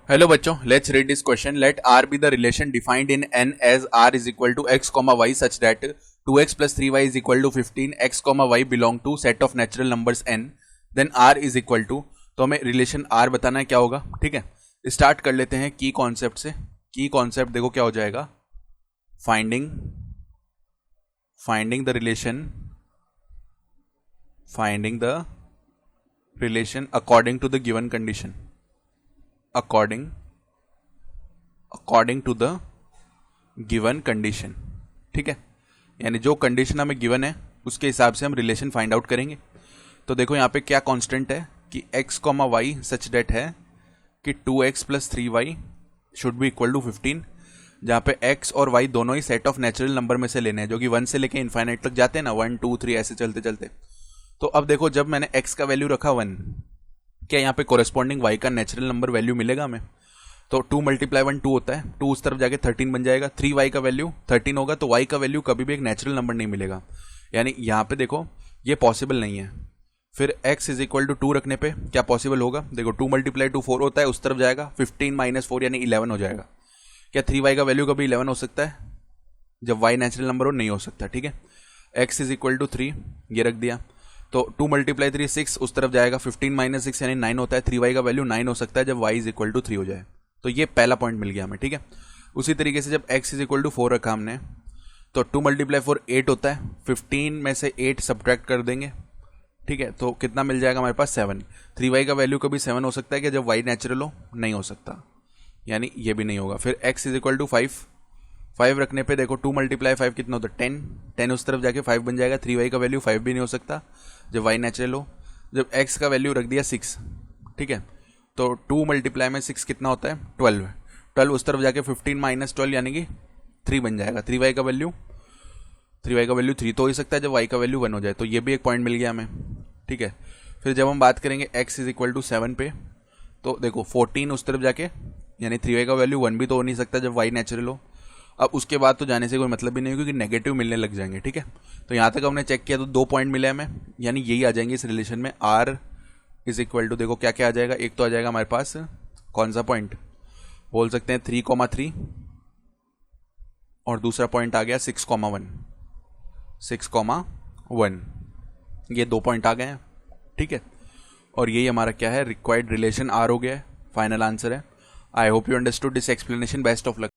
Hello बच्चों, let's read this question. Let R be the relation defined in N as R is equal to x comma y such that 2x plus 3y is equal to 15, x comma y belong to set of natural numbers n, then r is equal to. तो हमें relation r बताना है क्या होगा. ठीक है, start कर लेते हैं की कॉन्सेप्ट से. की कॉन्सेप्ट देखो क्या हो जाएगा. Finding the relation according to the given condition. According to the given condition. ठीक है, यानी जो कंडीशन हमें गिवन है उसके हिसाब से हम रिलेशन फाइंड आउट करेंगे. तो देखो यहाँ पे क्या कांस्टेंट है कि x comma y such that है कि 2x plus 3y should be equal to 15, जहाँ पे x और y दोनों ही सेट ऑफ नेचुरल नंबर में से लेने हैं जो कि 1 से लेके इनफाइनाइट तक जाते हैं ना, 1 2 3 ऐसे चलते चलते. तो अब देखो जब मैंने x का वैल्यू रखा 1, क्या यहाँ पे कोरेस्पॉन्डिंग y का नेचुरल नंबर वैल्यू मिलेगा हमें. तो 2 मल्टीप्लाई 1 2 होता है, 2 उस तरफ जाके 13 बन जाएगा. 3y का वैल्यू 13 होगा, तो y का वैल्यू कभी भी एक नेचुरल नंबर नहीं मिलेगा. यानी यहाँ पे देखो ये पॉसिबल नहीं है. फिर x इज इक्वल टू 2 रखने पे क्या पॉसिबल होगा. देखो 2 मल्टीप्लाई 2 4 होता है, उस तरफ जाएगा 15 माइनस 4 यानी 11 हो जाएगा. क्या 3y का वैल्यू कभी 11 हो सकता है जब y नेचुरल नंबर हो. नहीं हो सकता. ठीक है, x इज इक्वल टू 3 ये रख दिया. तो 2 मल्टीप्लाई 3 6, उस तरफ जाएगा 15 माइनस 6 यानी 9 होता है. 3y का वैल्यू 9 हो सकता है जब y इज इक्वल टू 3 हो जाए. तो ये पहला पॉइंट मिल गया हमें. ठीक है, उसी तरीके से जब x इज इक्वल टू 4 रखा हमने तो 2 मल्टीप्लाई 4 8 होता है. 15 में से 8 सब्ट्रैक्ट कर देंगे. ठीक है, तो कितना मिल जाएगा हमारे पास 7. 3y का वैल्यू कभी 7 हो सकता है कि जब y नेचुरल हो. नहीं हो सकता, यानी ये भी नहीं होगा. फिर x इज इक्वल टू 5 रखने पे देखो 2 मल्टीप्लाई 5 कितना होता है 10 उस तरफ जाके 5 बन जाएगा. 3y का वैल्यू 5 भी नहीं हो सकता जब y नेचुरल हो. जब x का वैल्यू रख दिया 6. ठीक है, तो 2 मल्टीप्लाई में 6 कितना होता है 12 उस तरफ जाके 15 माइनस 12 यानी कि 3 बन जाएगा. 3y का वैल्यू 3 तो हो ही सकता है जब y का वैल्यू 1 हो जाए. तो ये भी एक पॉइंट मिल गया हमें. ठीक है, फिर जब हम बात करेंगे x इज इक्वल टू 7 पे, तो देखो 14 उस तरफ जाके यानी 3y का वैल्यू 1 भी तो हो नहीं सकता जब y नेचुरल हो. अब उसके बाद तो जाने से कोई मतलब भी नहीं हो क्योंकि नेगेटिव मिलने लग जाएंगे. ठीक है, तो यहाँ तक हमने चेक किया तो 2 पॉइंट मिले हमें, यानी यही आ जाएंगे इस रिलेशन में. r इज इक्वल टू देखो क्या क्या आ जाएगा. एक तो आ जाएगा हमारे पास कौन सा पॉइंट बोल सकते हैं 3,3, और दूसरा पॉइंट आ गया 6,1. ये 2 पॉइंट आ गए हैं. ठीक है, और यही हमारा क्या है रिक्वायर्ड रिलेशन r हो गया है. फाइनल आंसर है. I hope you understood this explanation. Best of luck.